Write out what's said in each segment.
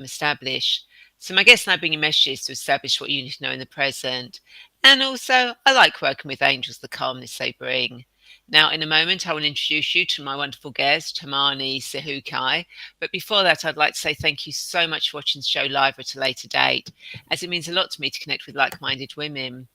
establish. So my guests and I bring you messages to establish what you need to know in the present. And also, I like working with angels, the calmness they bring. Now, in a moment, I will introduce you to my wonderful guest, Hermione Sihukai. But before that, I'd like to say thank you so much for watching the show live or at a later date, as it means a lot to me to connect with like-minded women.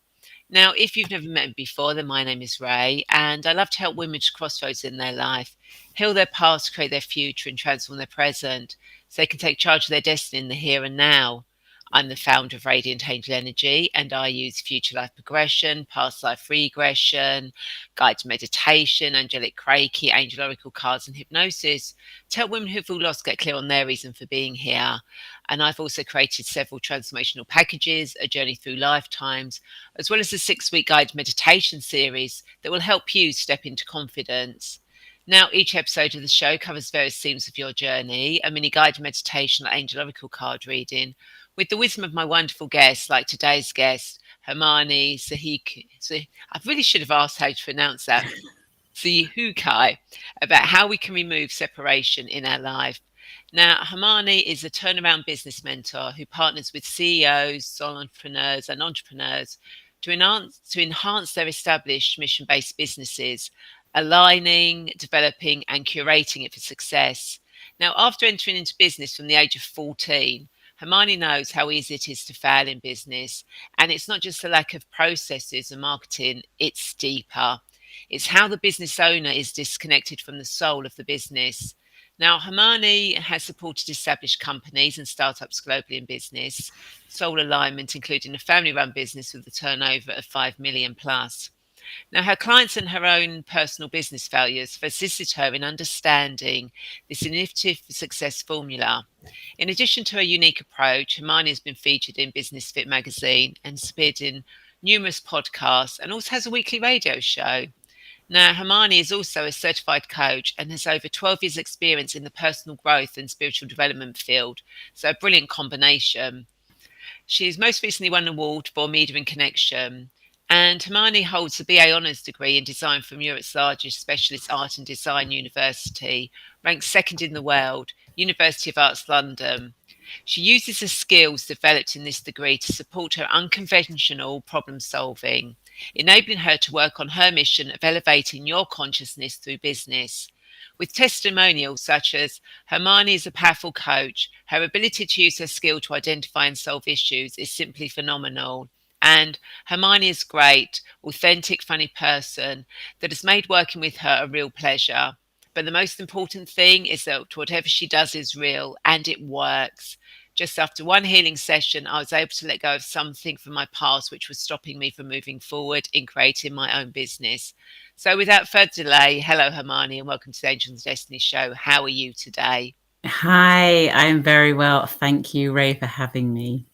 Now, if you've never met me before, then my name is Rae, and I love to help women to crossroads in their life, heal their past, create their future, and transform their present so they can take charge of their destiny in the here and now. I'm the founder of Radiant Angel Energy, and I use future life progression, past life regression, guided meditation, angelic Reiki, angel oracle cards, and hypnosis to help women who feel lost get clear on their reason for being here. And I've also created several transformational packages, a journey through lifetimes, as well as a 6-week guided meditation series that will help you step into confidence. Now, each episode of the show covers various themes of your journey, a mini guided meditation, like angel oracle card reading, with the wisdom of my wonderful guests, like today's guest, Hermione Sihukai. I really should have asked how to pronounce that. Sihukai, about how we can remove separation in our life. Now, Hermione is a turnaround business mentor who partners with CEOs, solopreneurs, and entrepreneurs to enhance their established mission-based businesses, aligning, developing, and curating it for success. Now, after entering into business from the age of 14, Hermione knows how easy it is to fail in business. And it's not just the lack of processes and marketing, it's deeper. It's how the business owner is disconnected from the soul of the business. Now, Hermione has supported established companies and startups globally in business, soul alignment, including a family run business with a turnover of 5 million plus. Now, her clients and her own personal business failures have assisted her in understanding this innovative success formula. In addition to her unique approach, Hermione has been featured in Business Fit magazine and appeared in numerous podcasts and also has a weekly radio show. Now, Hermione is also a certified coach and has over 12 years' experience in the personal growth and spiritual development field, so a brilliant combination. She's most recently won an award for Media and Connection. And Hermione holds a BA Honours degree in design from Europe's largest specialist art and design university, ranked second in the world, University of Arts London. She uses the skills developed in this degree to support her unconventional problem solving, enabling her to work on her mission of elevating your consciousness through business. With testimonials such as Hermione is a powerful coach, her ability to use her skill to identify and solve issues is simply phenomenal. And Hermione is great, authentic, funny person that has made working with her a real pleasure. But the most important thing is that whatever she does is real and it works. Just after one healing session, I was able to let go of something from my past which was stopping me from moving forward in creating my own business. So without further delay, hello Hermione and welcome to the Angels Destiny Show. How are you today? Hi, I'm very well. Thank you, Rae, for having me.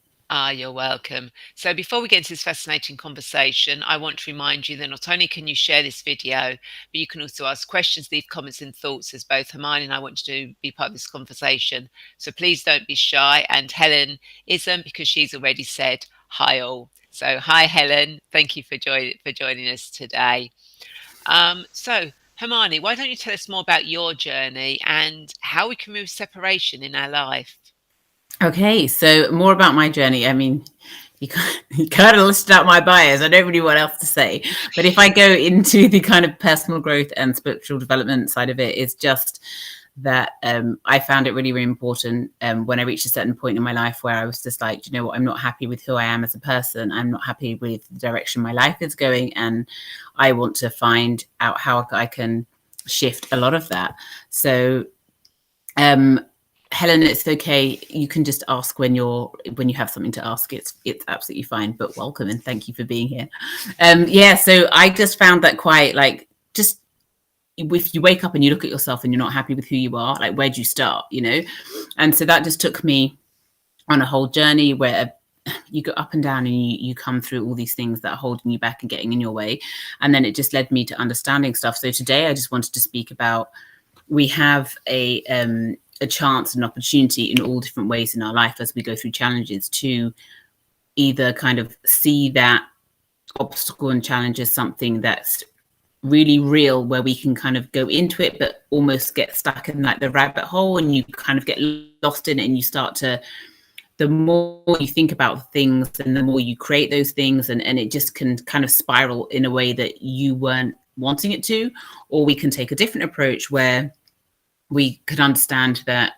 You're welcome. So before we get into this fascinating conversation, I want to remind you that not only can you share this video, but you can also ask questions, leave comments and thoughts, as both Hermione and I want to be part of this conversation. So please don't be shy. And Helen isn't, because she's already said hi all. So hi Helen, thank you for joining us today. So Hermione, why don't you tell us more about your journey and how we can move separation in our life? Okay, so more about my journey. I mean, you kind of listed out my bios. I don't really know what else to say. But if I go into the kind of personal growth and spiritual development side of it, it's just that I found it really, really important when I reached a certain point in my life where I was just like, you know what, I'm not happy with who I am as a person. I'm not happy with the direction my life is going. And I want to find out how I can shift a lot of that. So Helen, it's okay. You can just ask when you have something to ask. It's absolutely fine. But welcome and thank you for being here. So I just found that quite like, just if you wake up and you look at yourself and you're not happy with who you are, like where do you start? You know, and so that just took me on a whole journey where you go up and down and you come through all these things that are holding you back and getting in your way, and then it just led me to understanding stuff. So today I just wanted to speak about, we have a chance and opportunity in all different ways in our life as we go through challenges to either kind of see that obstacle and challenge as something that's really real, where we can kind of go into it but almost get stuck in like the rabbit hole, and you kind of get lost in it, and you start to, the more you think about things and the more you create those things, and it just can kind of spiral in a way that you weren't wanting it to. Or we can take a different approach where we can understand that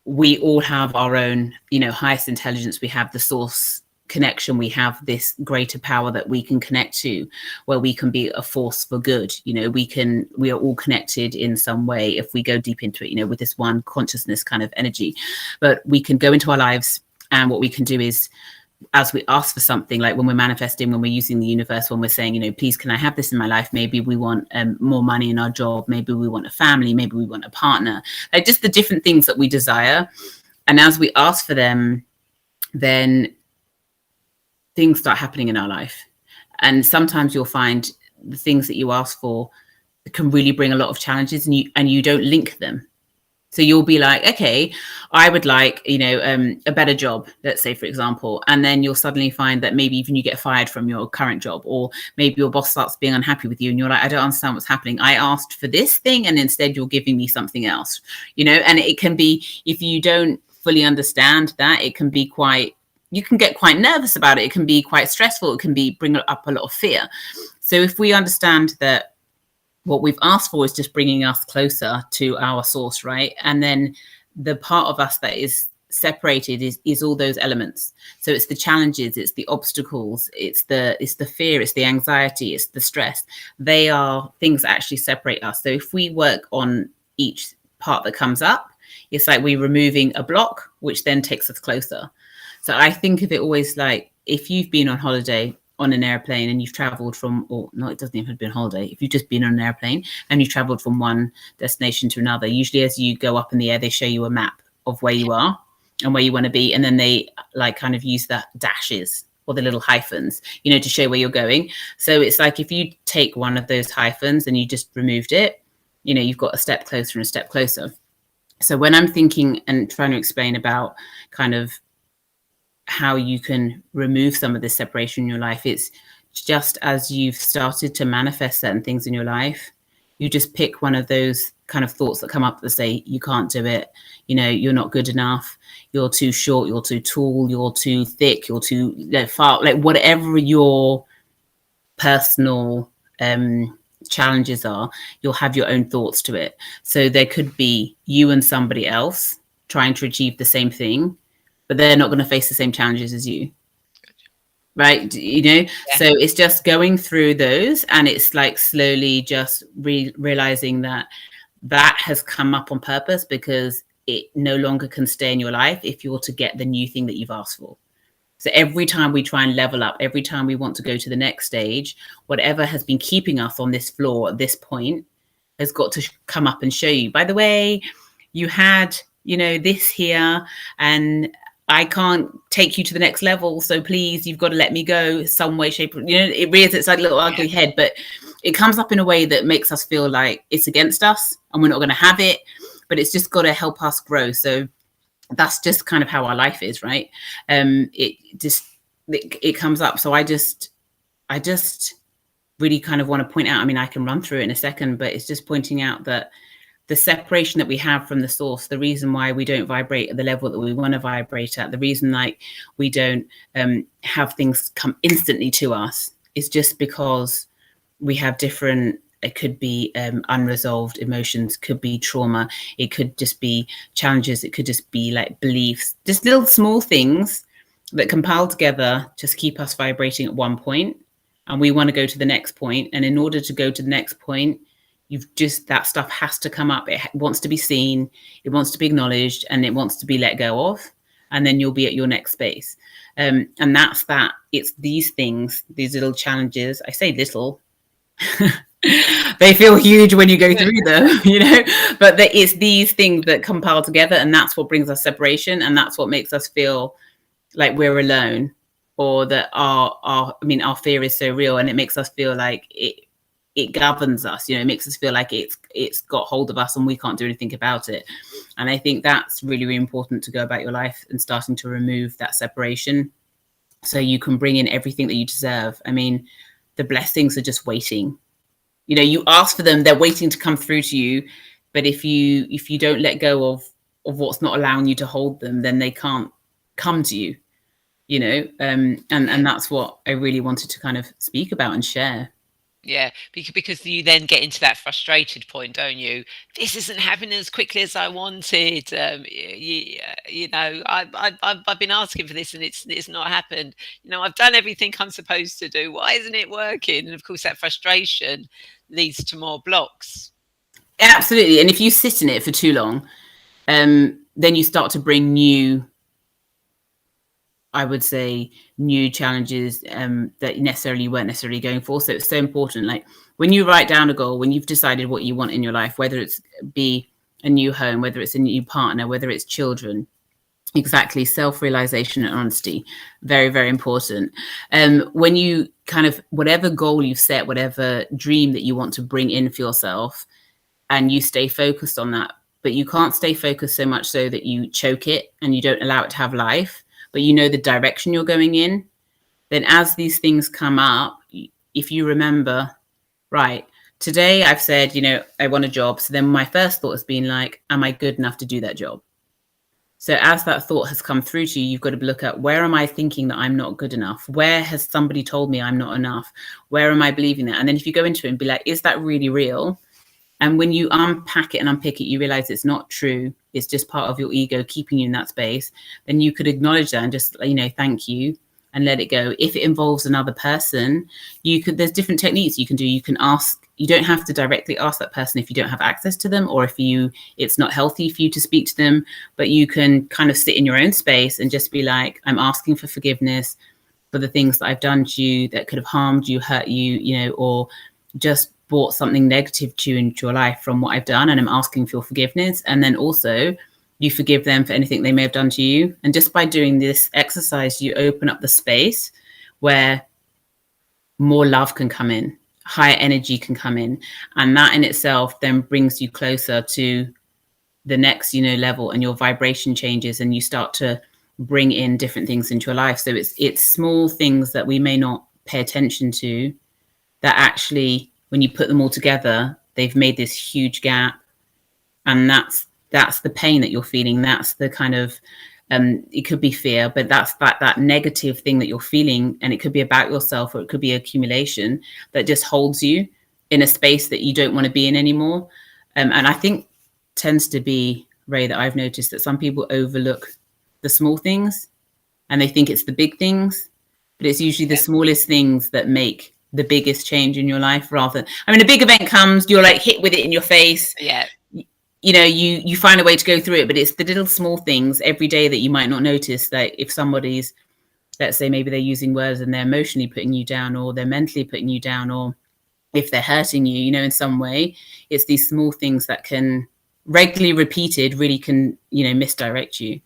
we all have our own, highest intelligence. We have the source connection. We have this greater power that we can connect to, where we can be a force for good. We are all connected in some way if we go deep into it, with this one consciousness kind of energy. But we can go into our lives, and what we can do is, as we ask for something, like when we're manifesting, when we're using the universe, when we're saying, please, can I have this in my life? Maybe we want more money in our job. Maybe we want a family. Maybe we want a partner. Like just the different things that we desire. And as we ask for them, then things start happening in our life. And sometimes you'll find the things that you ask for can really bring a lot of challenges, and you don't link them. So you'll be like, okay, I would like, a better job, let's say, for example. And then you'll suddenly find that maybe even you get fired from your current job, or maybe your boss starts being unhappy with you and you're like, I don't understand what's happening. I asked for this thing and instead you're giving me something else, and it can be, if you don't fully understand that, it can be quite, you can get quite nervous about it. It can be quite stressful. It can bring up a lot of fear. So if we understand that what we've asked for is just bringing us closer to our source, right? And then the part of us that is separated is all those elements. So it's the challenges, it's the obstacles, it's the fear, it's the anxiety, it's the stress. They are things that actually separate us. So if we work on each part that comes up, it's like we're removing a block, which then takes us closer. So I think of it always like, if you've been on holiday on an airplane and you've traveled from, or no, it doesn't even have been a holiday. If you've just been on an airplane and you've traveled from one destination to another, usually as you go up in the air, they show you a map of where you are and where you want to be. And then they like kind of use the dashes or the little hyphens, to show where you're going. So it's like, if you take one of those hyphens and you just removed it, you've got a step closer and a step closer. So when I'm thinking and trying to explain about kind of how you can remove some of this separation in your life, it's just as you've started to manifest certain things in your life, you just pick one of those kind of thoughts that come up that say, you can't do it, you're not good enough, you're too short, you're too tall, you're too thick, you're too far, like whatever your personal challenges are, you'll have your own thoughts to it. So there could be you and somebody else trying to achieve the same thing, but they're not going to face the same challenges as you. Right. Yeah. So it's just going through those, and it's like slowly just realizing that has come up on purpose, because it no longer can stay in your life if you're to get the new thing that you've asked for. So every time we try and level up, every time we want to go to the next stage, whatever has been keeping us on this floor at this point has got to come up and show you, by the way, you had, this here, and I can't take you to the next level. So please, you've got to let me go some way, shape, it rears its like little ugly head, but it comes up in a way that makes us feel like it's against us and we're not going to have it, but it's just got to help us grow. So that's just kind of how our life is, right? It comes up. So I just really kind of want to point out, I can run through it in a second, but it's just pointing out that the separation that we have from the source, the reason why we don't vibrate at the level that we want to vibrate at, the reason like we don't have things come instantly to us, is just because we have different, it could be unresolved emotions, could be trauma, it could just be challenges, it could just be like beliefs, just little small things that compile together just keep us vibrating at one point, and we want to go to the next point. And in order to go to the next point, that stuff has to come up. It wants to be seen, it wants to be acknowledged, and it wants to be let go of. And then you'll be at your next space. And that's that. It's these things, these little challenges. I say little, they feel huge when you go through them, but it's these things that compile together, and that's what brings us separation. And that's what makes us feel like we're alone, or that our fear is so real, and it makes us feel like it governs us, it makes us feel like it's got hold of us and we can't do anything about it. And I think that's really, really important, to go about your life and starting to remove that separation, so you can bring in everything that you deserve. The blessings are just waiting. You know, you ask for them, they're waiting to come through to you. But if you don't let go of what's not allowing you to hold them, then they can't come to you, you know. And that's what I really wanted to kind of speak about and share. Yeah, because you then get into that frustrated point, don't you? This isn't happening as quickly as I wanted. You know, I've been asking for this and it's not happened. You know, I've done everything I'm supposed to do. Why isn't it working? And of course, that frustration leads to more blocks. Absolutely. And if you sit in it for too long, then you start to bring new, I would say, new challenges that necessarily weren't necessarily going for. So it's so important. Like when you write down a goal, when you've decided what you want in your life, whether it's be a new home, whether it's a new partner, whether it's children, exactly, self-realization and honesty, very, very important. When you kind of, whatever goal you've set, whatever dream that you want to bring in for yourself, and you stay focused on that, but you can't stay focused so much so that you choke it and you don't allow it to have life, but you know the direction you're going in, then as these things come up, if you remember, right, today I've said, you know, I want a job. So then my first thought has been like, am I good enough to do that job? So as that thought has come through to you, you've got to look at, where am I thinking that I'm not good enough? Where has somebody told me I'm not enough? Where am I believing that? And then if you go into it and be like, is that really real? And when you unpack it and unpick it, you realize it's not true. It's just part of your ego keeping you in that space. Then you could acknowledge that and just, you know, thank you and let it go. If it involves another person, there's different techniques you can do. You can ask, you don't have to directly ask that person if you don't have access to them, or if it's not healthy for you to speak to them, but you can kind of sit in your own space and just be like, I'm asking for forgiveness for the things that I've done to you that could have harmed you, hurt you, you know, or just brought something negative to you into your life from what I've done, and I'm asking for your forgiveness. And then also you forgive them for anything they may have done to you. And just by doing this exercise, you open up the space where more love can come in, higher energy can come in, and that in itself then brings you closer to the next, you know, level, and your vibration changes and you start to bring in different things into your life. So it's small things that we may not pay attention to that actually, when you put them all together, they've made this huge gap. And that's the pain that you're feeling. That's the kind of, it could be fear, but that's that negative thing that you're feeling. And it could be about yourself, or it could be accumulation that just holds you in a space that you don't want to be in anymore. And I think tends to be, Rae, that I've noticed that some people overlook the small things and they think it's the big things, but it's usually the smallest things that make the biggest change in your life. Rather, I mean, a big event comes, you're like hit with it in your face. Yeah. You know, you find a way to go through it, but it's the little small things every day that you might not notice. That if somebody's, let's say maybe they're using words and they're emotionally putting you down, or they're mentally putting you down, or if they're hurting you, you know, in some way, it's these small things that can, regularly repeated, really can, you know, misdirect you.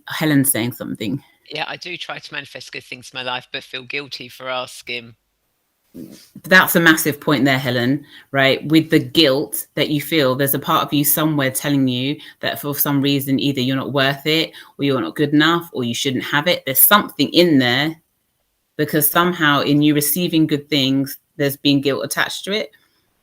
Helen's saying something. Yeah, I do try to manifest good things in my life, but feel guilty for asking. That's a massive point there, Helen, right? With the guilt that you feel, there's a part of you somewhere telling you that for some reason, either you're not worth it, or you're not good enough, or you shouldn't have it. There's something in there, because somehow in you receiving good things, there's been guilt attached to it.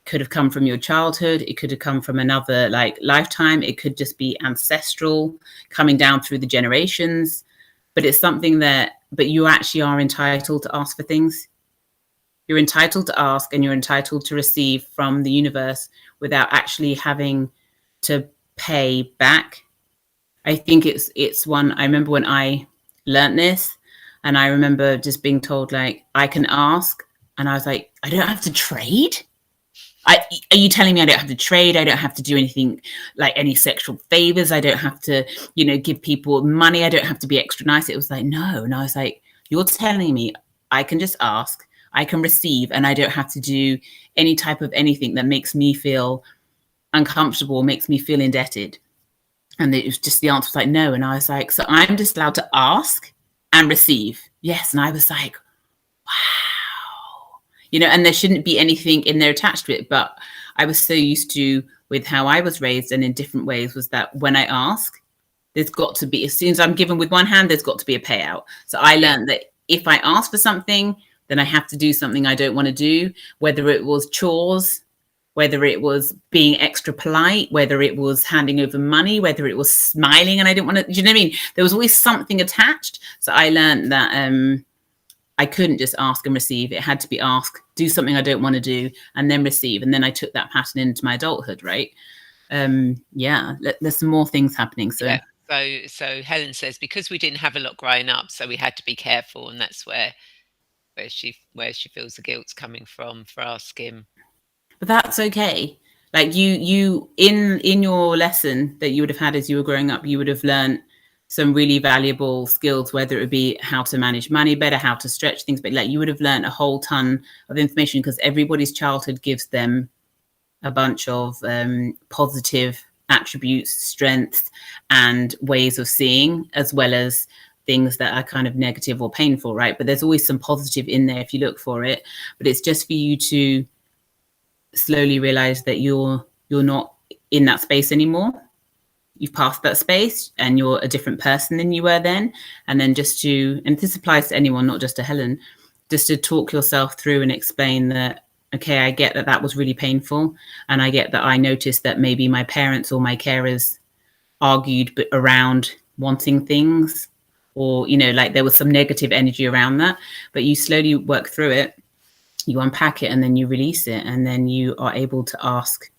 Could have come from your childhood. It could have come from another like lifetime. It could just be ancestral, coming down through the generations. But it's something but you actually are entitled to ask for things. You're entitled to ask, and you're entitled to receive from the universe without actually having to pay back. I think it's one, I remember when I learned this, and I remember just being told, like, I can ask, and I was like, I don't have to trade? Are you telling me I don't have to trade? I don't have to do anything like any sexual favors. I don't have to, you know, give people money. I don't have to be extra nice. It was like, no. And I was like, you're telling me I can just ask, I can receive, and I don't have to do any type of anything that makes me feel uncomfortable, makes me feel indebted. And it was just, the answer was like, no. And I was like, so I'm just allowed to ask and receive. Yes. And I was like, wow. You know, and there shouldn't be anything in there attached to it. But I was so used to, with how I was raised and in different ways, was that when I ask, there's got to be, as soon as I'm given with one hand, there's got to be a payout. So I learned that if I ask for something, then I have to do something I don't want to do, whether it was chores, whether it was being extra polite, whether it was handing over money, whether it was smiling and I didn't want to, do you know what I mean? There was always something attached. So I learned that I couldn't just ask and receive. It had to be ask, do something I don't want to do, and then receive. And then I took that pattern into my adulthood, right? There's some more things happening. So Yeah. So Helen says, because we didn't have a lot growing up, so we had to be careful, and that's where she feels the guilt's coming from for asking. but that's okay. Like you in your lesson that you would have had as you were growing up, you would have learned some really valuable skills, whether it would be how to manage money better, how to stretch things, but like you would have learned a whole ton of information, because everybody's childhood gives them a bunch of positive attributes, strengths, and ways of seeing, as well as things that are kind of negative or painful, right? But there's always some positive in there if you look for it. But it's just for you to slowly realize that you're not in that space anymore. You've passed that space and you're a different person than you were then. And then just to, and this applies to anyone, not just to Helen, just to talk yourself through and explain that, okay, I get that that was really painful. And I get that I noticed that maybe my parents or my carers argued around wanting things, or, you know, like there was some negative energy around that, but you slowly work through it, you unpack it, and then you release it, and then you are able to ask.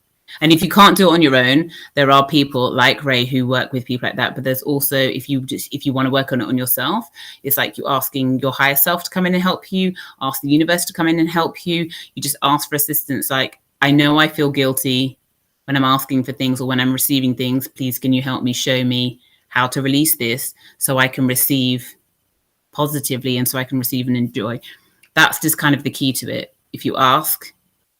And if you can't do it on your own, there are people like Rae who work with people like that. But there's also, if you want to work on it on yourself, it's like you asking your higher self to come in and help you, ask the universe to come in and help you. You just ask for assistance. Like, I know I feel guilty when I'm asking for things or when I'm receiving things. Please, can you help me, show me how to release this so I can receive positively and so I can receive and enjoy. That's just kind of the key to it. If you ask,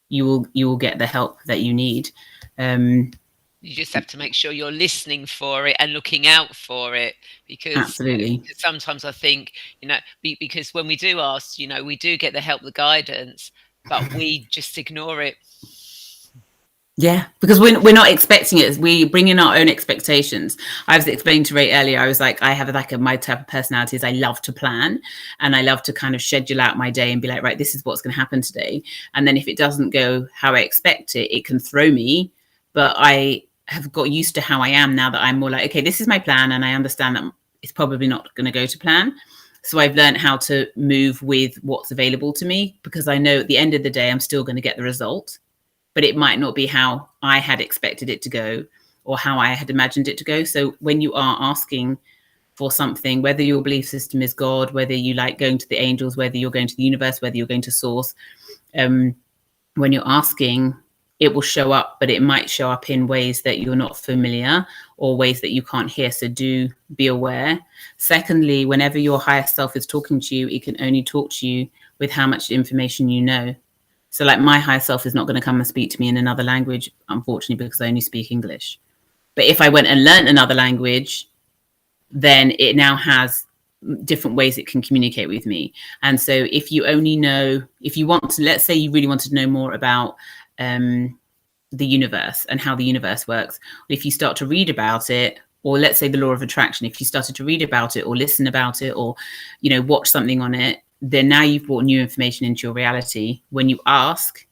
you will get the help that you need. You just have to make sure you're listening for it and looking out for it, because absolutely. Sometimes I think, because when we do ask, we do get the help, the guidance, but we just ignore it. Yeah, because we're not expecting it. We bring in our own expectations. I was explaining to Rae earlier, I was like, I have my type of personality is I love to plan, and I love to kind of schedule out my day and be like, right, this is what's going to happen today. And then if it doesn't go how I expect it, it can throw me. But I have got used to how I am now, that I'm more like, okay, this is my plan, and I understand that it's probably not going to go to plan. So I've learned how to move with what's available to me, because I know at the end of the day, I'm still going to get the result. But it might not be how I had expected it to go or how I had imagined it to go. So when you are asking for something, whether your belief system is God, whether you like going to the angels, whether you're going to the universe, whether you're going to source, when you're asking, it will show up, but it might show up in ways that you're not familiar or ways that you can't hear. So do be aware. Secondly, whenever your higher self is talking to you, it can only talk to you with how much information you know. So like my higher self is not going to come and speak to me in another language, unfortunately, because I only speak English. But if I went and learned another language, then it now has different ways it can communicate with me. And so if you only know, if you want to, let's say you really wanted to know more about the universe and how the universe works, if you start to read about it, or let's say the law of attraction, if you started to read about it or listen about it or, watch something on it, then now you've brought new information into your reality. When you ask,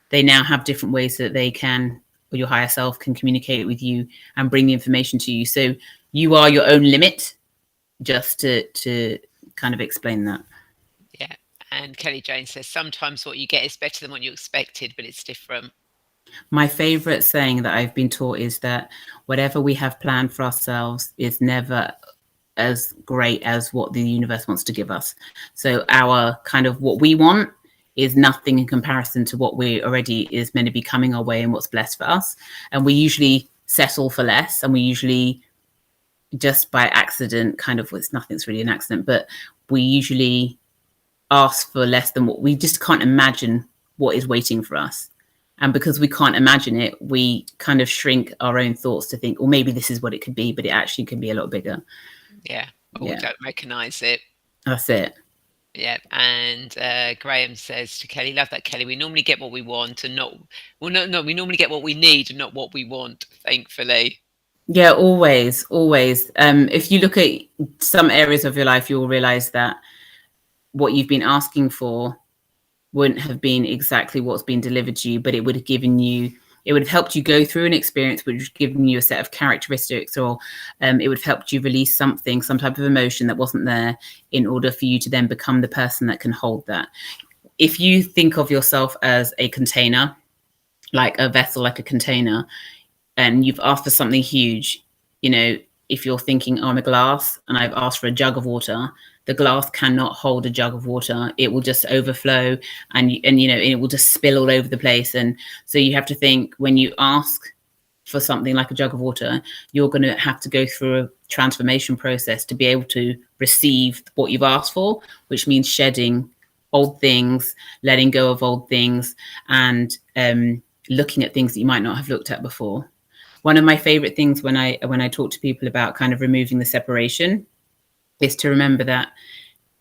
they now have different ways that they can, or your higher self can communicate with you and bring the information to you. So you are your own limit, just to kind of explain that. Yeah. And Kelly Jane says, sometimes what you get is better than what you expected, but it's different. My favorite saying that I've been taught is that whatever we have planned for ourselves is never as great as what the universe wants to give us. So our kind of what we want is nothing in comparison to what we already is meant to be coming our way and what's blessed for us. And we usually settle for less, and we usually just by accident kind of, nothing's really an accident, but we usually ask for less than what we just can't imagine what is waiting for us. And because we can't imagine it, we kind of shrink our own thoughts to think, well, maybe this is what it could be, but it actually can be a lot bigger. Yeah. Or we don't recognise it. That's it. Yeah. And Graham says to Kelly, love that, Kelly. We normally get what we want and not, we normally get what we need and not what we want, thankfully. Yeah, always. If you look at some areas of your life, you'll realize that what you've been asking for wouldn't have been exactly what's been delivered to you, but it would have given you, it would have helped you go through an experience, which would have given you a set of characteristics, or it would have helped you release something, some type of emotion that wasn't there, in order for you to then become the person that can hold that. If you think of yourself as a container, like a vessel, like a container, and you've asked for something huge, you know, if you're thinking, oh, I'm a glass and I've asked for a jug of water, the glass cannot hold a jug of water. It will just overflow, and you know, it will just spill all over the place. And so you have to think, when you ask for something like a jug of water, you're going to have to go through a transformation process to be able to receive what you've asked for, which means shedding old things, letting go of old things, and looking at things that you might not have looked at before. One of my favorite things when I talk to people about kind of removing the separation is to remember that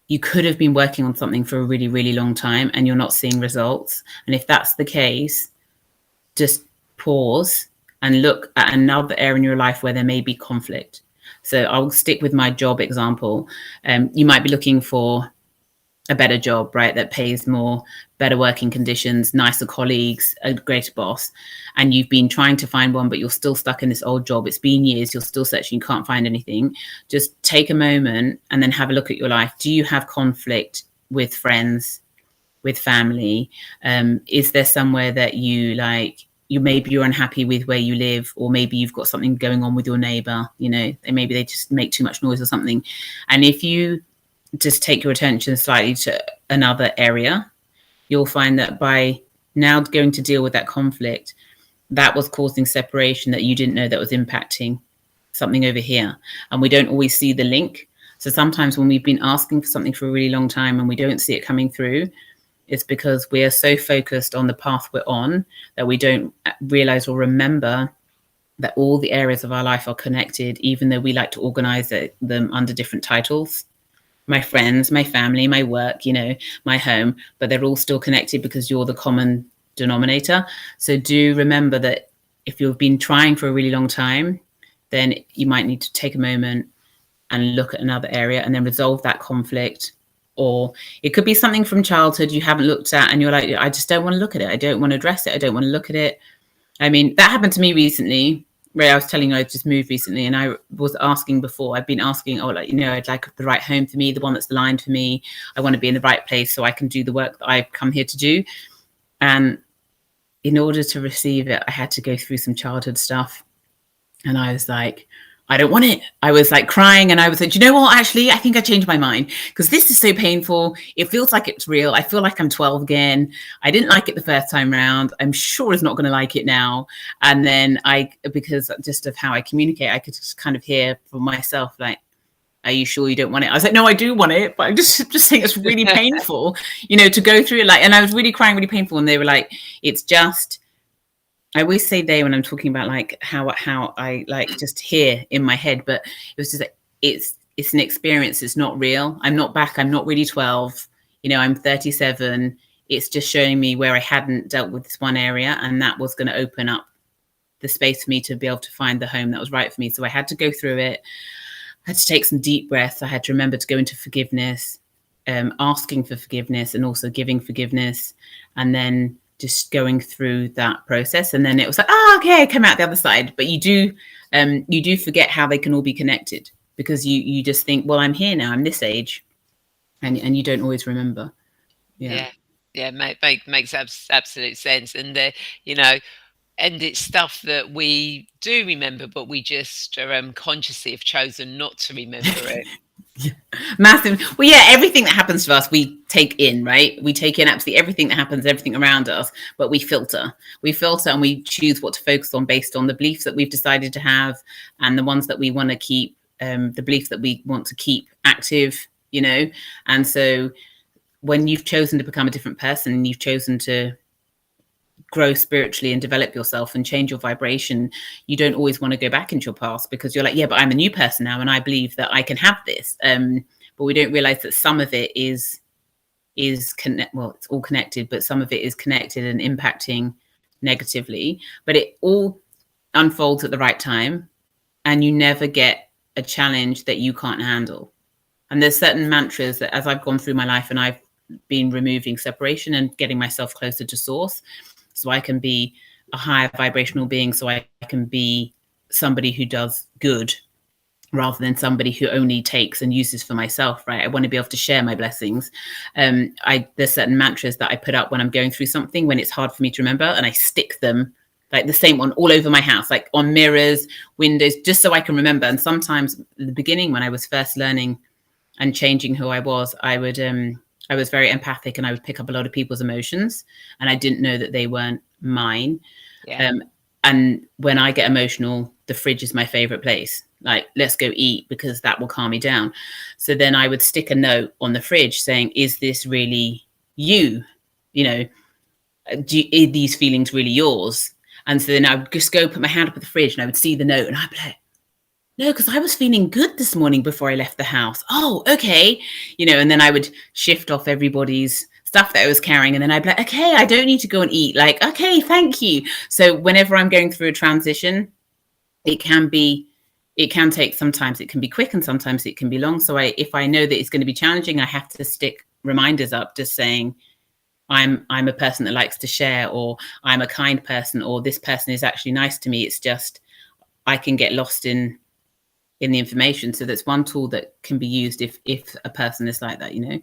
you could have been working on something for a really, really long time and you're not seeing results. And if that's the case, just pause and look at another area in your life where there may be conflict. So I'll stick with my job example. You might be looking for a better job, right, that pays more, better working conditions, nicer colleagues, a greater boss, and you've been trying to find one, but you're still stuck in this old job. It's been years, you're still searching, you can't find anything. Just take a moment and then have a look at your life. Do you have conflict with friends, with family? Is there somewhere that you maybe you're unhappy with where you live, or maybe you've got something going on with your neighbor, you know, maybe they just make too much noise or something. And if you just take your attention slightly to another area, you'll find that by now going to deal with that conflict, that was causing separation that you didn't know that was impacting something over here. And we don't always see the link. So sometimes when we've been asking for something for a really long time and we don't see it coming through, it's because we are so focused on the path we're on that we don't realize or remember that all the areas of our life are connected, even though we like to organize them under different titles. My friends, my family, my work, you know, my home, but they're all still connected because you're the common denominator. So do remember that if you've been trying for a really long time, then you might need to take a moment and look at another area and then resolve that conflict. Or it could be something from childhood you haven't looked at and you're like, I just don't want to look at it. I don't want to address it. I don't want to look at it. I mean, that happened to me recently. Ray, I was telling you I just moved recently, and I was asking before. I've been asking, I'd like the right home for me, the one that's aligned for me. I want to be in the right place so I can do the work that I've come here to do. And in order to receive it, I had to go through some childhood stuff. And I was like, I don't want it. I was like crying, and I was like, do you know what? Actually, I think I changed my mind because this is so painful. It feels like it's real. I feel like I'm 12 again. I didn't like it the first time round. I'm sure it's not going to like it now. And then because just of how I communicate, I could just kind of hear for myself, like, are you sure you don't want it? I was like, no, I do want it, but I'm just think it's really painful, you know, to go through it. And I was really crying, really painful. And they were like, it's just, I always say they when I'm talking about like how I like just hear in my head, but it was just like, it's an experience. It's not real. I'm not back. I'm not really 12. You know, I'm 37. It's just showing me where I hadn't dealt with this one area, and that was going to open up the space for me to be able to find the home that was right for me. So I had to go through it. I had to take some deep breaths. I had to remember to go into forgiveness, asking for forgiveness, and also giving forgiveness, and then just going through that process. And then it was like, okay, I came out the other side. But you do forget how they can all be connected, because you just think, well, I'm here now, I'm this age, and you don't always remember. Yeah, makes absolute sense. And you know, and it's stuff that we do remember, but we just consciously have chosen not to remember it. Yeah. Massive. Well, yeah, everything that happens to us, we take in, right? We take in absolutely everything that happens, everything around us, but we filter and we choose what to focus on based on the beliefs that we've decided to have, and the ones that we want to keep, the beliefs that we want to keep active, you know. And so when you've chosen to become a different person, and you've chosen to grow spiritually and develop yourself and change your vibration, you don't always want to go back into your past, because you're like, yeah, but I'm a new person now and I believe that I can have this. But we don't realize that some of it is well, it's all connected, but some of it is connected and impacting negatively. But it all unfolds at the right time, and you never get a challenge that you can't handle. And there's certain mantras that as I've gone through my life and I've been removing separation and getting myself closer to source, so I can be a higher vibrational being, so I can be somebody who does good rather than somebody who only takes and uses for myself, right? I want to be able to share my blessings. There's certain mantras that I put up when I'm going through something, when it's hard for me to remember, and I stick them like the same one all over my house, like on mirrors, windows, just so I can remember. And sometimes at the beginning, when I was first learning and changing who I was, I was very empathic and I would pick up a lot of people's emotions, and I didn't know that they weren't mine. Yeah. And when I get emotional, the fridge is my favorite place. Like, let's go eat because that will calm me down. So then I would stick a note on the fridge saying, is this really you? You know, are these feelings really yours? And so then I would just go put my hand up at the fridge and I would see the note and I'd be like, no, because I was feeling good this morning before I left the house. Oh, okay. You know, and then I would shift off everybody's stuff that I was carrying. And then I'd be like, okay, I don't need to go and eat. Like, okay, thank you. So whenever I'm going through a transition, it can take, sometimes it can be quick and sometimes it can be long. So if I know that it's going to be challenging, I have to stick reminders up just saying, I'm a person that likes to share, or I'm a kind person, or this person is actually nice to me. It's just, I can get lost in the information. So that's one tool that can be used if a person is like that, you know,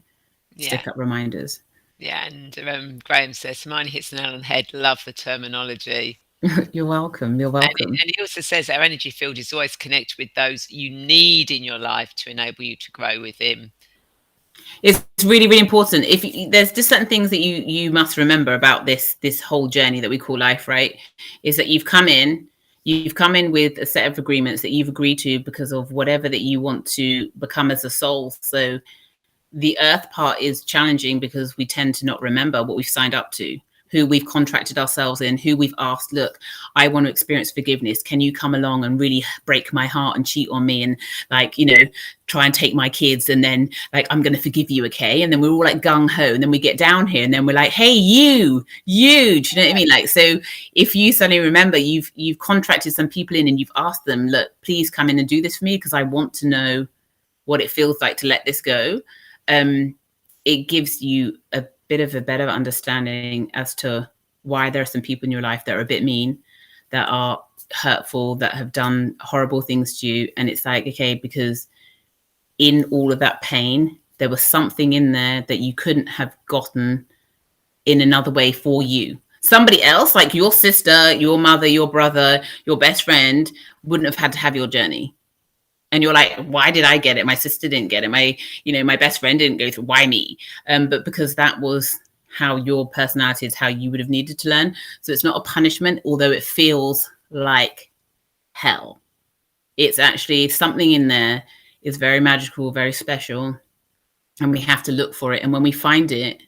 stick up reminders. Yeah, and Graham says, mine hits the nail on the head. Love the terminology. You're welcome. You're welcome. And he also says our energy field is always connected with those you need in your life to enable you to grow with him. It's really, really important. If there's just certain things that you must remember about this whole journey that we call life, right? Is that you've come in with a set of agreements that you've agreed to because of whatever that you want to become as a soul. So the earth part is challenging because we tend to not remember what we've signed up to, who we've contracted ourselves in, who we've asked, look, I want to experience forgiveness. Can you come along and really break my heart and cheat on me and, like, you know, try and take my kids, and then, like, I'm going to forgive you, okay? And then we're all like gung-ho, and then we get down here and then we're like, hey, you, do you know what I mean? Like, so if you suddenly remember you've contracted some people in and you've asked them, look, please come in and do this for me because I want to know what it feels like to let this go. It gives you a bit of a better understanding as to why there are some people in your life that are a bit mean, that are hurtful, that have done horrible things to you. And it's like, okay, because in all of that pain, there was something in there that you couldn't have gotten in another way for you. Somebody else, like your sister, your mother, your brother, your best friend, wouldn't have had to have your journey. And you're like, why did I get it? My sister didn't get it. My best friend didn't go through. Why me? But because that was how your personality is, how you would have needed to learn. So it's not a punishment, although it feels like hell. It's actually something in there is very magical, very special, and we have to look for it. And when we find it,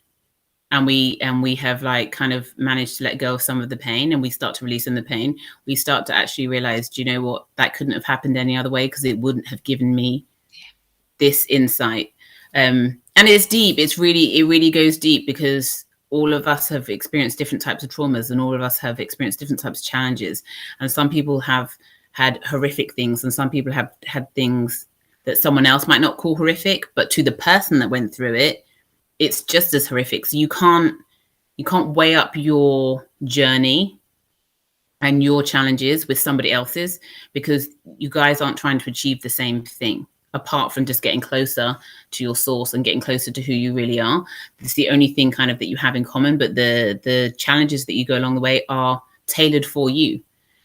and we have like kind of managed to let go of some of the pain, and we start to release in the pain, we start to actually realize, do you know what, that couldn't have happened any other way, because it wouldn't have given me this insight. And it's deep. It really goes deep, because all of us have experienced different types of traumas, and all of us have experienced different types of challenges. And some people have had horrific things, and some people have had things that someone else might not call horrific, but to the person that went through it, it's just as horrific. So you can't weigh up your journey and your challenges with somebody else's, because you guys aren't trying to achieve the same thing, apart from just getting closer to your source and getting closer to who you really are. It's the only thing kind of that you have in common, but the challenges that you go along the way are tailored for you.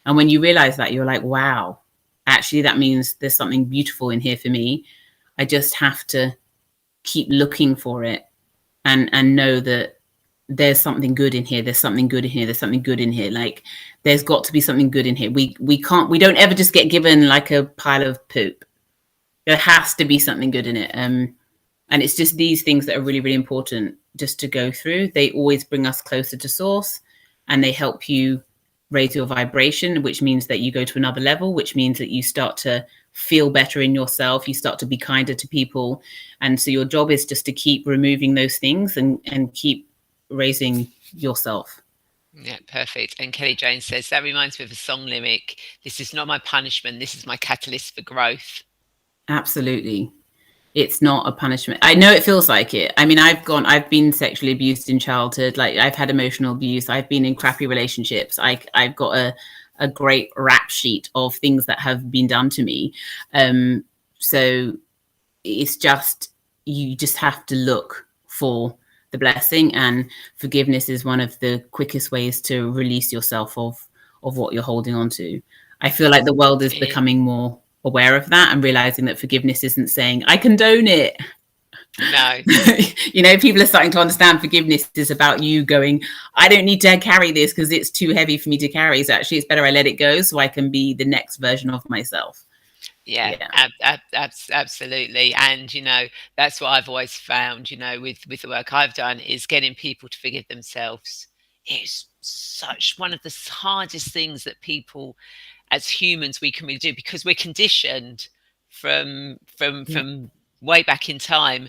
And when you realize that, you're like, wow, actually that means there's something beautiful in here for me. I just have to keep looking for it, and know that there's something good in here. There's something good in here. There's something good in here. Like, there's got to be something good in here. We don't ever just get given like a pile of poop. There has to be something good in it. And it's just these things that are really, really important just to go through. They always bring us closer to source, and they help you raise your vibration, which means that you go to another level, which means that you start to feel better in yourself, you start to be kinder to people. And so your job is just to keep removing those things and keep raising yourself. Yeah, perfect. And Kelly Jane says, that reminds me of a song lyric. This is not my punishment. This is my catalyst for growth. Absolutely. It's not a punishment. I know it feels like it. I mean, I've been sexually abused in childhood. Like, I've had emotional abuse. I've been in crappy relationships. I've got a great rap sheet of things that have been done to me. So it's just, you just have to look for the blessing, and forgiveness is one of the quickest ways to release yourself of what you're holding on to. I feel like the world is becoming more aware of that and realizing that forgiveness isn't saying I condone it. No. You know, people are starting to understand forgiveness is about you going, I don't need to carry this because it's too heavy for me to carry. So actually, it's better I let it go so I can be the next version of myself. Yeah, absolutely. And, you know, that's what I've always found, you know, with the work I've done, is getting people to forgive themselves. It's such one of the hardest things that people as humans we can really do, because we're conditioned from way back in time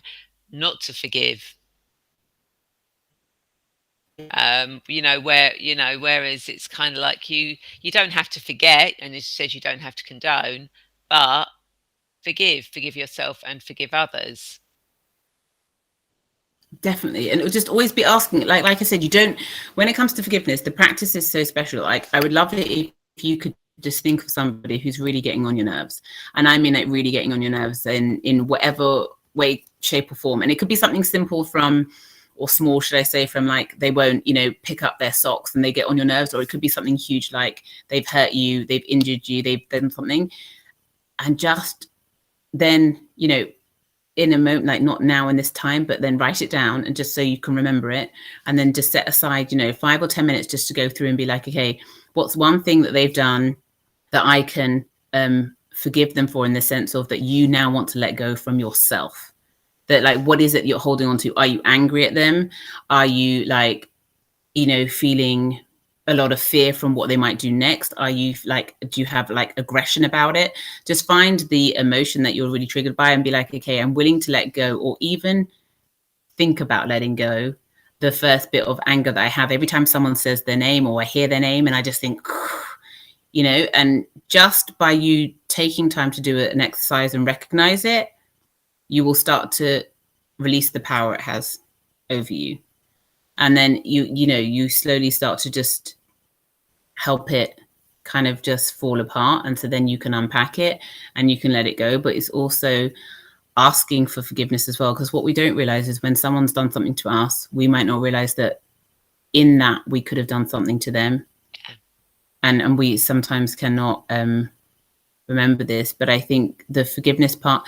not to forgive. You know, whereas it's kind of like you don't have to forget, and it says you don't have to condone, but forgive yourself and forgive others. Definitely. And it would just always be asking, like I said, you don't, when it comes to forgiveness, the practice is so special. Like, I would love it if you could just think of somebody who's really getting on your nerves. And I mean, like, really getting on your nerves in whatever way, shape or form. And it could be something simple from, or small, should I say, from like, they won't, you know, pick up their socks and they get on your nerves, or it could be something huge, like they've hurt you, they've injured you, they've done something. And just then, you know, in a moment, like not now in this time, but then write it down, and just so you can remember it, and then just set aside, you know, 5 or 10 minutes just to go through and be like, okay, what's one thing that they've done that I can forgive them for, in the sense of that you now want to let go from yourself? That, like, what is it you're holding on to? Are you angry at them? Are you, like, you know, feeling a lot of fear from what they might do next? Are you like, do you have like aggression about it? Just find the emotion that you're really triggered by and be like, okay, I'm willing to let go, or even think about letting go the first bit of anger that I have every time someone says their name or I hear their name, and I just think, you know, and just by you taking time to do an exercise and recognize it, you will start to release the power it has over you. And then you know, you slowly start to just help it kind of just fall apart. And so then you can unpack it and you can let it go. But it's also asking for forgiveness as well, because what we don't realize is when someone's done something to us, we might not realize that in that we could have done something to them. And we sometimes cannot remember this. But I think the forgiveness part,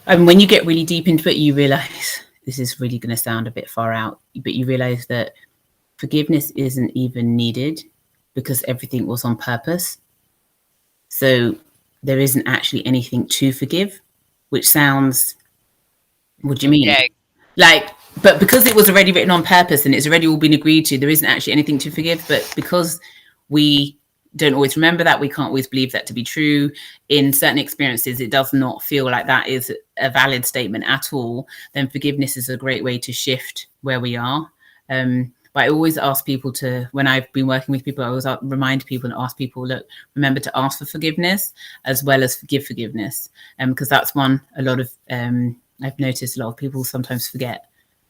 and when you get really deep into it, you realize, this is really going to sound a bit far out, but you realize that forgiveness isn't even needed because everything was on purpose. So there isn't actually anything to forgive, which sounds, what do you mean? Yeah. Like, but because it was already written on purpose and it's already all been agreed to, there isn't actually anything to forgive. But because we don't always remember that, we can't always believe that to be true. In certain experiences, it does not feel like that is a valid statement at all. Then forgiveness is a great way to shift where we are. But I always ask people to, when I've been working with people, I always remind people and ask people, look, remember to ask for forgiveness as well as give forgiveness. Because that's one, a lot of, I've noticed a lot of people sometimes forget.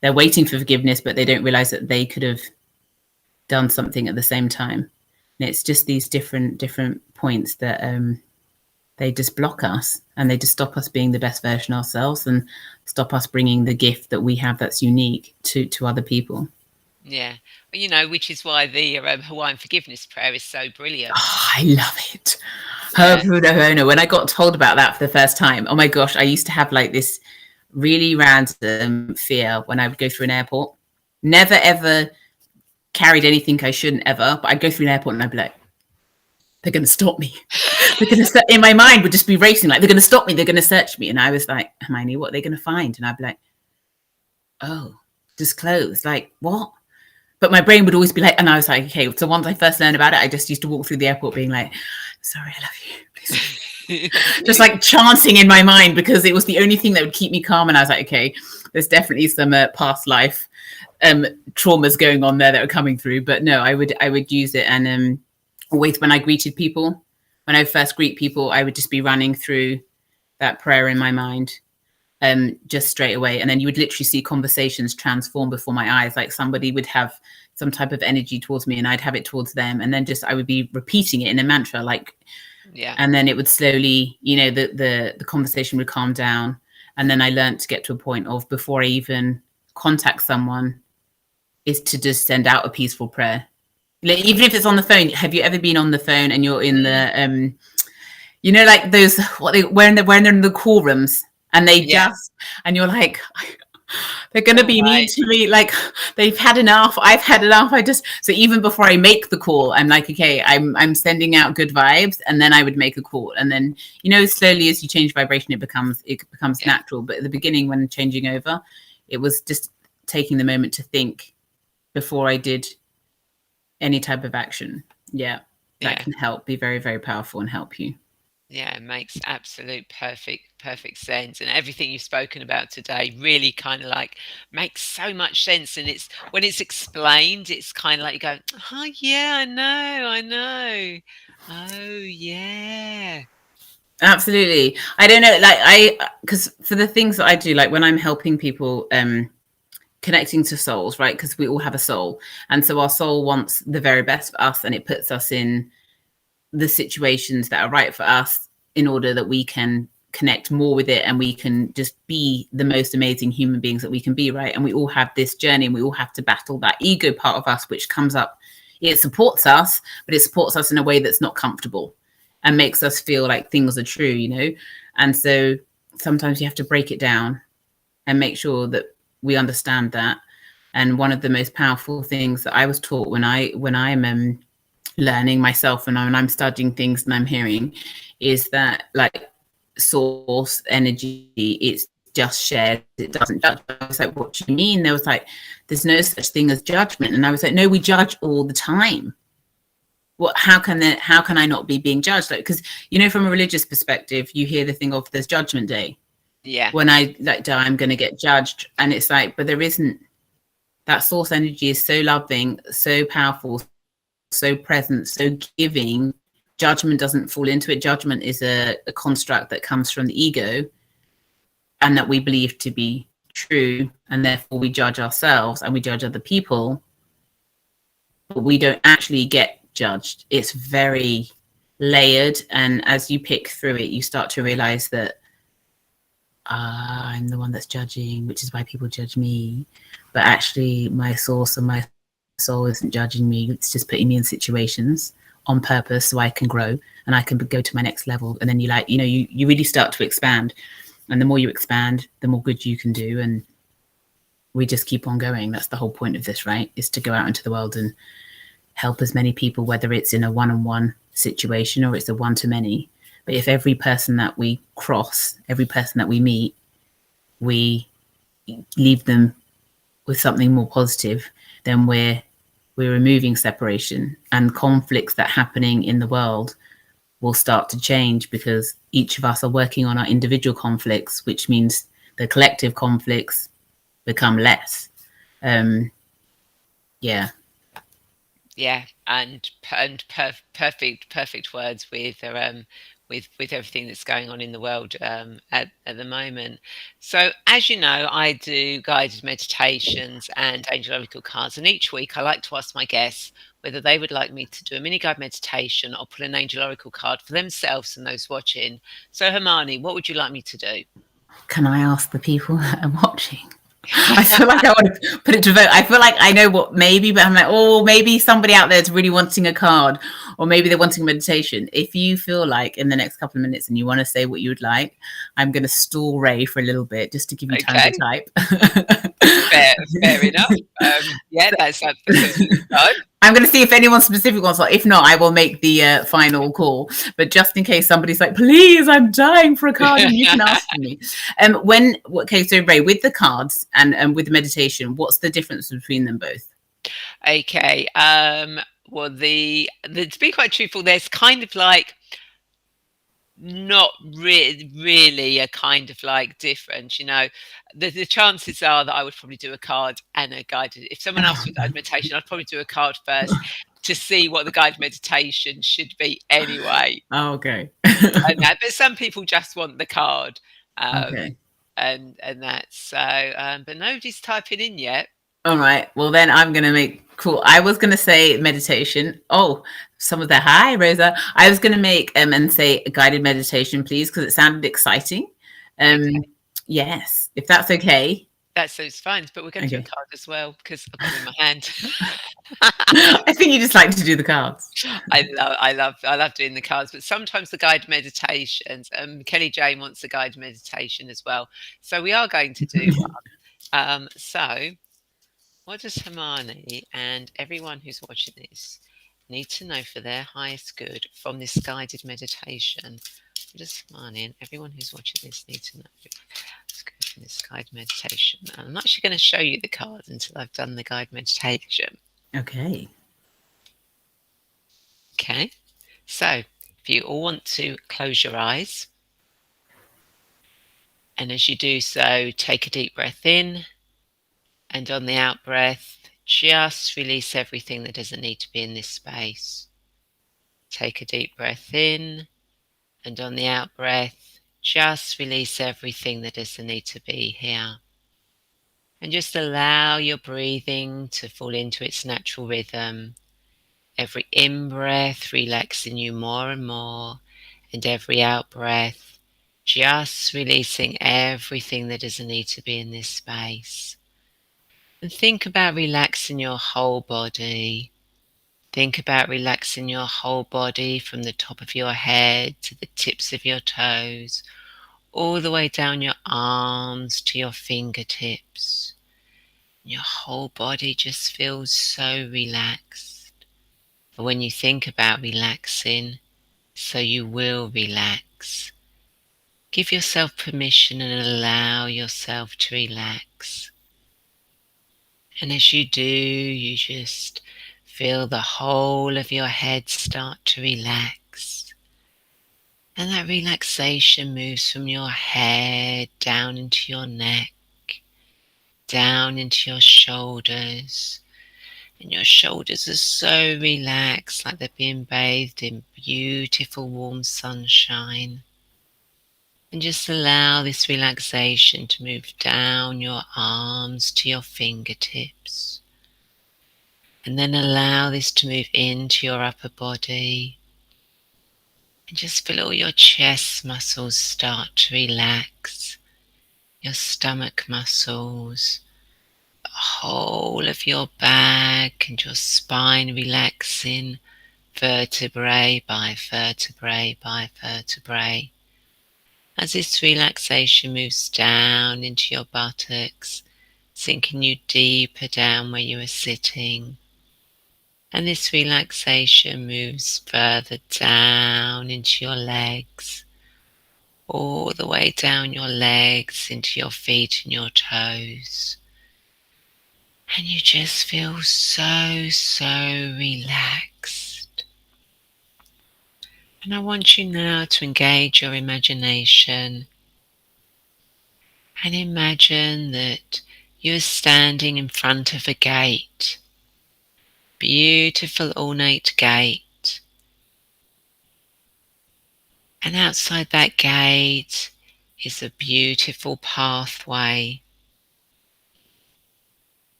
They're waiting for forgiveness, but they don't realize that they could have done something at the same time. And it's just these different points that they just block us, and they just stop us being the best version of ourselves and stop us bringing the gift that we have that's unique to other people. Yeah, you know, which is why the Hawaiian forgiveness prayer is so brilliant. Oh, I love it. Yeah. When I got told about that for the first time, oh my gosh, I used to have like this really random fear when I would go through an airport. Never ever carried anything I shouldn't ever, but I'd go through an airport and I'd be like, they're going to stop me. They're going to, in my mind would just be racing, like, they're going to stop me, they're going to search me. And I was like, Hermione, what are they going to find? And I'd be like, oh, just clothes. Like, what? But my brain would always be like, and I was like, okay, so once I first learned about it, I just used to walk through the airport being like, sorry, I love you. Please. Just like chanting in my mind, because it was the only thing that would keep me calm. And I was like, okay, there's definitely some past life traumas going on there that are coming through. But no, I would use it. And always when I greeted people, when I first greet people, I would just be running through that prayer in my mind. just straight away. And then you would literally see conversations transform before my eyes. Like somebody would have some type of energy towards me and I'd have it towards them. And then just I would be repeating it in a mantra, like, Yeah. And then it would slowly, the conversation would calm down. And then I learned to get to a point of, before I even contact someone, is to just send out a peaceful prayer. Like, even if it's on the phone. Have you ever been on the phone and you're in the like those when they're in the call rooms and they just, and you're like, they're going to be mean to me. Like, they've had enough. I've had enough. So even before I make the call, I'm like, okay, I'm sending out good vibes. And then I would make a call. And then, slowly as you change vibration, it becomes natural. But at the beginning, when changing over, it was just taking the moment to think before I did any type of action. That can help, be very, very powerful and help you. Yeah, it makes absolute perfect sense. And everything you've spoken about today really kind of like makes so much sense. And it's when it's explained, it's kind of like you go, oh yeah, I know. Oh yeah. Absolutely. I don't know, like because for the things that I do, like when I'm helping people connecting to souls, right? Because we all have a soul. And so our soul wants the very best for us, and it puts us in the situations that are right for us in order that we can connect more with it and we can just be the most amazing human beings that we can be, right? And we all have this journey and we all have to battle that ego part of us, which comes up. It supports us, but it supports us in a way that's not comfortable and makes us feel like things are true, And so sometimes you have to break it down and make sure that we understand that. And one of the most powerful things that I was taught when I'm learning myself and when I'm studying things and I'm hearing is that, like, source energy, it's just shared, it doesn't judge. I was like, what do you mean? There was like, there's no such thing as judgment. And I was like, no, we judge all the time. How can I not be being judged? Like, because from a religious perspective, you hear the thing of there's judgment day. Yeah. When I die, I'm going to get judged. And it's like, but there isn't. That source energy is so loving, so powerful, so present, so giving. Judgment doesn't fall into it. Judgment is a construct that comes from the ego and that we believe to be true, and therefore we judge ourselves and we judge other people, but we don't actually get judged. It's very layered, and as you pick through it, you start to realize that I'm the one that's judging, which is why people judge me. But actually my source and my soul isn't judging me. It's just putting me in situations on purpose so I can grow and I can go to my next level. And then you really start to expand. And the more you expand, the more good you can do. And we just keep on going. That's the whole point of this, right? Is to go out into the world and help as many people, whether it's in a one-on-one situation or it's a one-to-many. But if every person that we cross, every person that we meet, we leave them with something more positive, then we're removing separation, and conflicts that are happening in the world will start to change because each of us are working on our individual conflicts, which means the collective conflicts become less. Yeah, and perfect words with everything that's going on in the world at the moment. So, as you know, I do guided meditations and angel oracle cards, and each week I like to ask my guests whether they would like me to do a mini guide meditation or pull an angel oracle card for themselves and those watching. So, Hermione, what would you like me to do? Can I ask the people that are watching? I feel like I want to put it to vote. I feel like I know what maybe, but I'm like, maybe somebody out there is really wanting a card, or maybe they're wanting a meditation. If you feel like in the next couple of minutes and you want to say what you would like, I'm going to stall Rae for a little bit just to give you time to type. Fair enough. That's absolutely fine. I'm going to see if anyone specific wants it. If not, I will make the final call. But just in case somebody's like, please, I'm dying for a card, and you can ask me. So Rae, with the cards and with the meditation, what's the difference between them both? Okay. Well, to be quite truthful, there's kind of like not really a kind of like difference, the chances are that I would probably do a card and a guided. If someone asked for a guided meditation, I'd probably do a card first to see what the guided meditation should be anyway. Okay. But some people just want the card. Okay. and that. So, but nobody's typing in yet. All right. Well, then I'm going to make cool. I was going to say meditation. Oh, some of the hi, Rosa. I was going to make and say a guided meditation, please, because it sounded exciting. Okay, Yes, if that's okay. that sounds fine. But we're going to do a Okay. card as well because I've got them in my hand. I think you just like to do the cards. I love doing the cards, but sometimes the guided meditations. Kelly Jane wants a guided meditation as well, so we are going to do one. So, what does Hermione and everyone who's watching this need to know for their highest good from this guided meditation? What does Hermione and everyone who's watching this need to know? Let's go from this guided meditation. And I'm not actually going to show you the cards until I've done the guided meditation. Okay. Okay, so if you all want to close your eyes, and as you do so, take a deep breath in, and on the out breath, just release everything that doesn't need to be in this space. Take a deep breath in, and on the out breath, just release everything that doesn't need to be here. And just allow your breathing to fall into its natural rhythm. Every in-breath relaxing you more and more, and every out-breath just releasing everything that doesn't need to be in this space. And think about relaxing your whole body. Think about relaxing your whole body from the top of your head to the tips of your toes, all the way down your arms to your fingertips. Your whole body just feels so relaxed. But when you think about relaxing, so you will relax. Give yourself permission and allow yourself to relax. And as you do, you just feel the whole of your head start to relax. And that relaxation moves from your head down into your neck, down into your shoulders. And your shoulders are so relaxed, like they're being bathed in beautiful warm sunshine. And just allow this relaxation to move down your arms to your fingertips. And then allow this to move into your upper body. And just feel all your chest muscles start to relax. Your stomach muscles, the whole of your back and your spine relaxing, vertebrae by vertebrae by vertebrae. As this relaxation moves down into your buttocks, sinking you deeper down where you are sitting. And this relaxation moves further down into your legs, all the way down your legs into your feet and your toes. And you just feel so, so relaxed. And I want you now to engage your imagination and imagine that you are standing in front of a gate, beautiful ornate gate. And outside that gate is a beautiful pathway,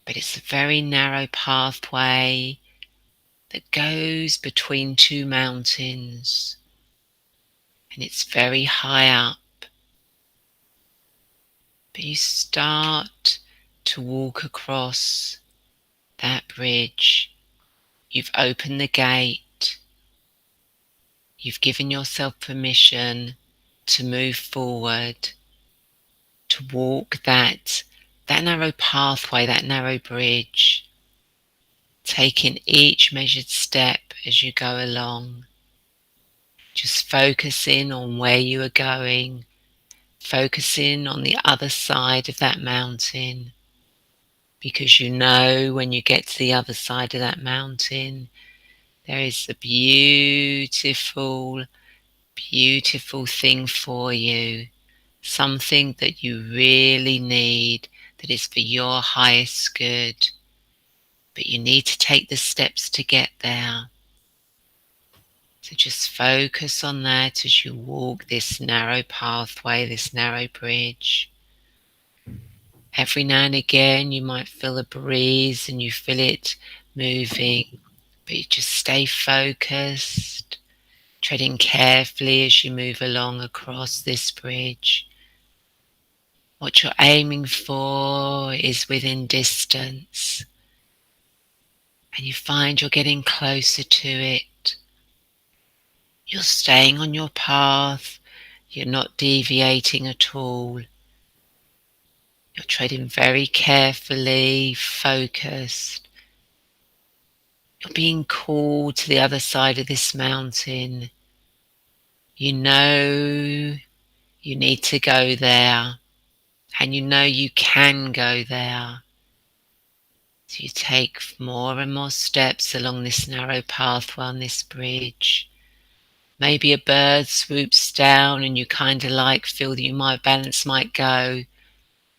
but it's a very narrow pathway that goes between two mountains, and it's very high up. But you start to walk across that bridge. You've opened the gate. You've given yourself permission to move forward, to walk that narrow pathway, that narrow bridge, taking each measured step as you go along. Just focusing on where you are going, focusing on the other side of that mountain, because you know when you get to the other side of that mountain, there is a beautiful, beautiful thing for you, something that you really need, that is for your highest good. But you need to take the steps to get there. So just focus on that as you walk this narrow pathway, this narrow bridge. Every now and again, you might feel a breeze and you feel it moving, but you just stay focused, treading carefully as you move along across this bridge. What you're aiming for is within distance, and you find you're getting closer to it. You're staying on your path, you're not deviating at all. You're treading very carefully, focused. You're being called to the other side of this mountain. You know you need to go there, and you know you can go there. So you take more and more steps along this narrow pathway on this bridge. Maybe a bird swoops down and you kind of like feel that your balance might go,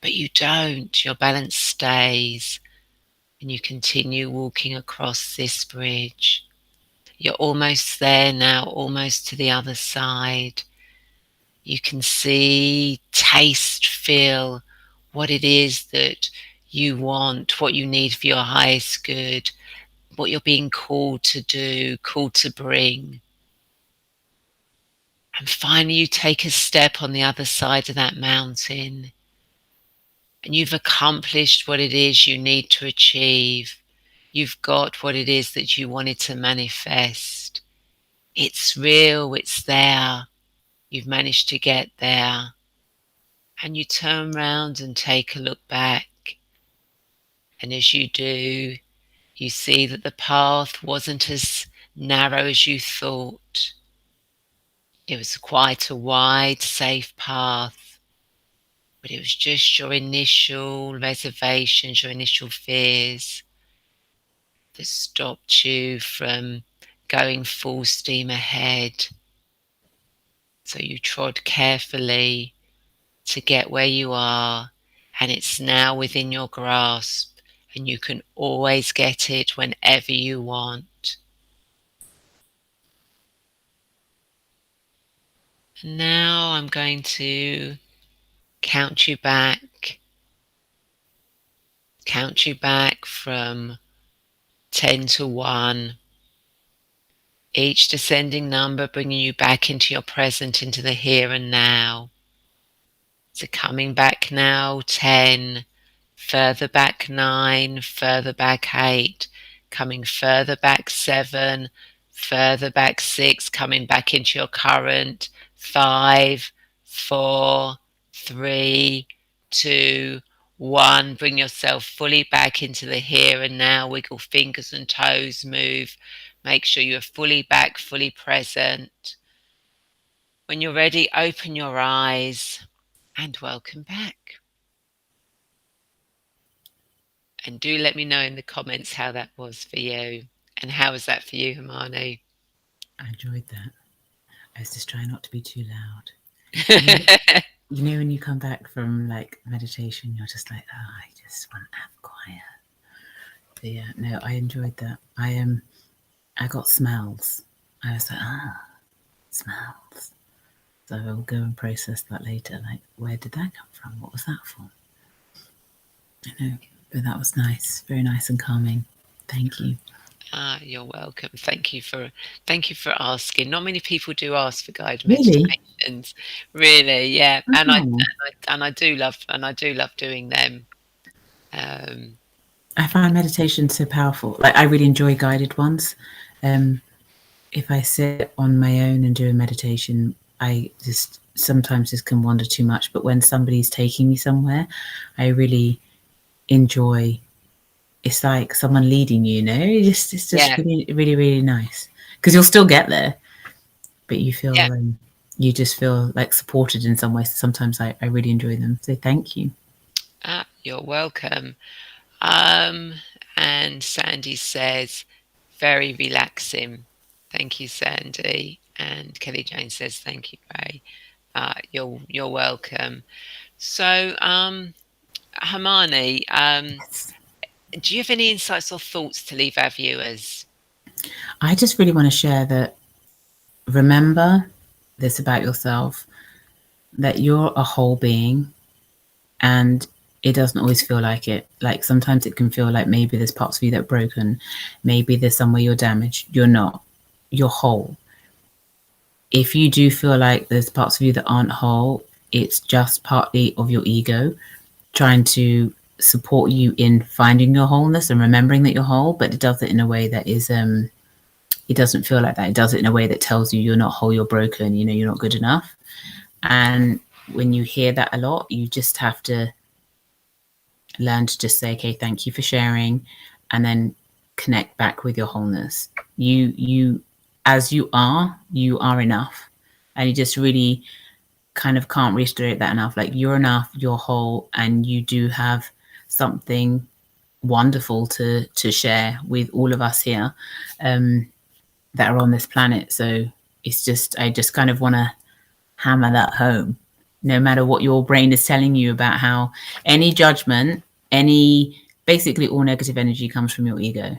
but you don't. Your balance stays and you continue walking across this bridge. You're almost there now, almost to the other side. You can see, taste, feel what it is that you want, what you need for your highest good, what you're being called to do, called to bring. And finally, you take a step on the other side of that mountain, and you've accomplished what it is you need to achieve. You've got what it is that you wanted to manifest. It's real, it's there. You've managed to get there. And you turn round and take a look back. And as you do, you see that the path wasn't as narrow as you thought. It was quite a wide, safe path, but it was just your initial reservations, your initial fears that stopped you from going full steam ahead. So you trod carefully to get where you are, and it's now within your grasp, and you can always get it whenever you want. And now I'm going to count you back. Count you back from 10 to 1. Each descending number bringing you back into your present, into the here and now. So coming back now, 10, further back 9, further back 8, coming further back 7, further back 6, coming back into your current 5, 4, 3, 2, 1. Bring yourself fully back into the here and now. Wiggle fingers and toes, move. Make sure you're fully back, fully present. When you're ready, open your eyes and welcome back. And do let me know in the comments how that was for you. And how was that for you, Hermione? I enjoyed that. I was just trying not to be too loud. Yeah. You know, when you come back from like meditation, you're just like, oh, I just want to have quiet. But yeah, no, I enjoyed that. I got smells. I was like, smells. So I will go and process that later. Like, where did that come from? What was that for? I know, but that was nice, very nice and calming. Thank you. You're welcome. Thank you for asking. Not many people do ask for guided Really? meditations, really. Yeah, Oh. and I do love doing them. I find meditation so powerful. Like, I really enjoy guided ones. If I sit on my own and do a meditation, I just sometimes just can wander too much. But when somebody's taking me somewhere, I really enjoy. It's like someone leading you, it's just Yeah, really, really, really nice because you'll still get there, but you feel yeah. you just feel like supported in some way. So sometimes I really enjoy them. So thank you. You're welcome. Um, and Sandy says, very relaxing. Thank you, Sandy. And Kelly Jane says, thank you, Rae. You're welcome. So, Hermione, do you have any insights or thoughts to leave our viewers? I just really want to share that. Remember this about yourself, that you're a whole being, and it doesn't always feel like it. Like sometimes it can feel like maybe there's parts of you that are broken, maybe there's somewhere you're damaged. You're not. You're whole. If you do feel like there's parts of you that aren't whole, it's just partly of your ego trying to support you in finding your wholeness and remembering that you're whole, but it does it in a way that is it doesn't feel like that. It does it in a way that tells you you're not whole, you're broken, you know, you're not good enough. And when you hear that a lot, you just have to learn to just say, okay, thank you for sharing, and then connect back with your wholeness. You as you are enough. And you just really kind of can't reiterate that enough. Like you're enough, you're whole, and you do have something wonderful to share with all of us here that are on this planet. So it's just, I just kind of want to hammer that home. No matter what your brain is telling you about how any judgment, any basically all negative energy comes from your ego.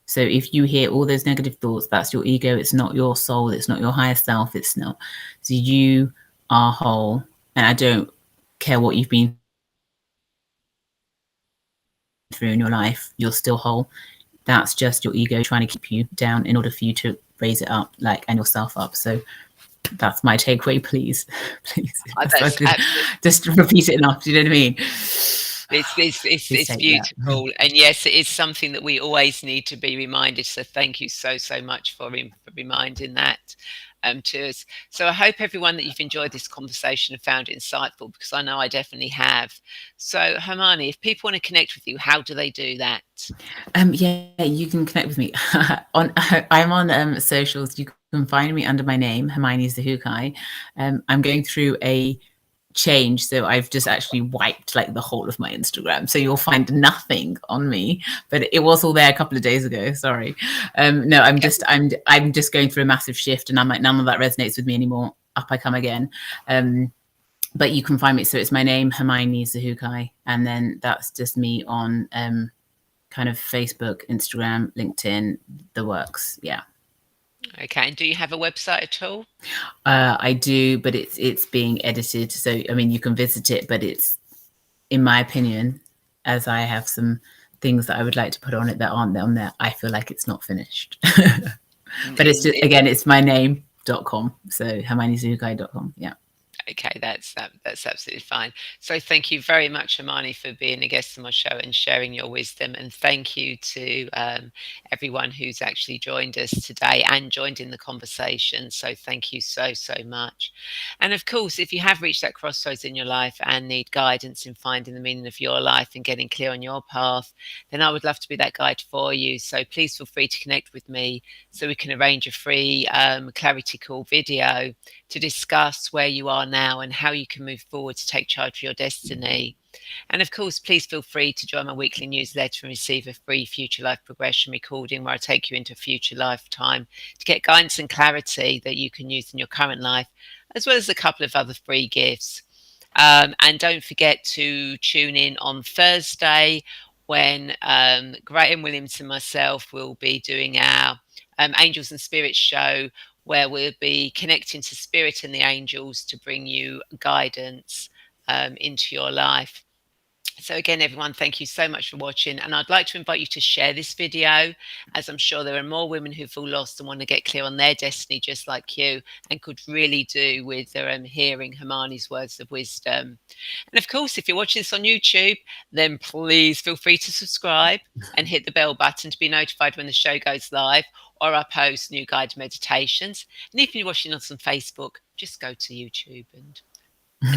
So if you hear all those negative thoughts, that's your ego. It's not your soul. It's not your higher self. It's not. So you are whole. And I don't care what you've been through in your life. You're still whole. That's just your ego trying to keep you down in order for you to raise it up, like, and yourself up. So that's my takeaway, please. Please. Oh, that's absolutely. Just repeat it enough. Do you know what I mean? It's Just take that. beautiful, and yes, it is something that we always need to be reminded. So thank you so much for reminding that to us. So I hope everyone that you've enjoyed this conversation and found it insightful, because I know I definitely have. So Hermione, if people want to connect with you, how do they do that? Yeah, you can connect with me on. I'm on socials. You can find me under my name, Hermione Sihukai. I'm going through a change, so I've just actually wiped like the whole of my Instagram, so you'll find nothing on me, but it was all there a couple of days ago. Sorry. No, I'm just going through a massive shift, and I'm like, none of that resonates with me anymore. Up I come again. But you can find me, so it's my name, Hermione Sihukai, and then that's just me on kind of Facebook, Instagram, LinkedIn, the works. Yeah. Okay, and do you have a website at all? I do, but it's being edited. So I mean, you can visit it, but it's, in my opinion, as I have some things that I would like to put on it that aren't on there, I feel like it's not finished. But it's just, again, it's my name.com. So hermionezukai.com. Yeah. Okay, that's absolutely fine. So thank you very much, Hermione, for being a guest on my show and sharing your wisdom. And thank you to everyone who's actually joined us today and joined in the conversation. So thank you so much. And of course, if you have reached that crossroads in your life and need guidance in finding the meaning of your life and getting clear on your path, then I would love to be that guide for you. So please feel free to connect with me so we can arrange a free clarity call video to discuss where you are now and how you can move forward to take charge of your destiny. And of course, please feel free to join my weekly newsletter and receive a free future life progression recording where I take you into a future lifetime to get guidance and clarity that you can use in your current life, as well as a couple of other free gifts. And don't forget to tune in on Thursday when Graham Williams and myself will be doing our Angels and Spirits show, where we'll be connecting to spirit and the angels to bring you guidance into your life. So again, everyone, thank you so much for watching. And I'd like to invite you to share this video, as I'm sure there are more women who feel lost and want to get clear on their destiny just like you, and could really do with their hearing Hermione's words of wisdom. And of course, if you're watching this on YouTube, then please feel free to subscribe and hit the bell button to be notified when the show goes live or I post new guided meditations. And if you're watching us on Facebook, just go to YouTube and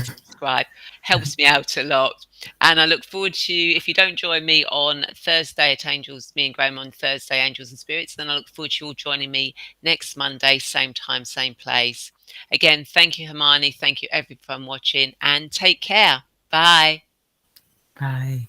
subscribe. Helps me out a lot. And I look forward to, if you don't join me on Thursday at Angels, me and Graham on Thursday, Angels and Spirits, then I look forward to you all joining me next Monday, same time, same place. Again, thank you, Hermione. Thank you, everyone watching, and take care. Bye. Bye.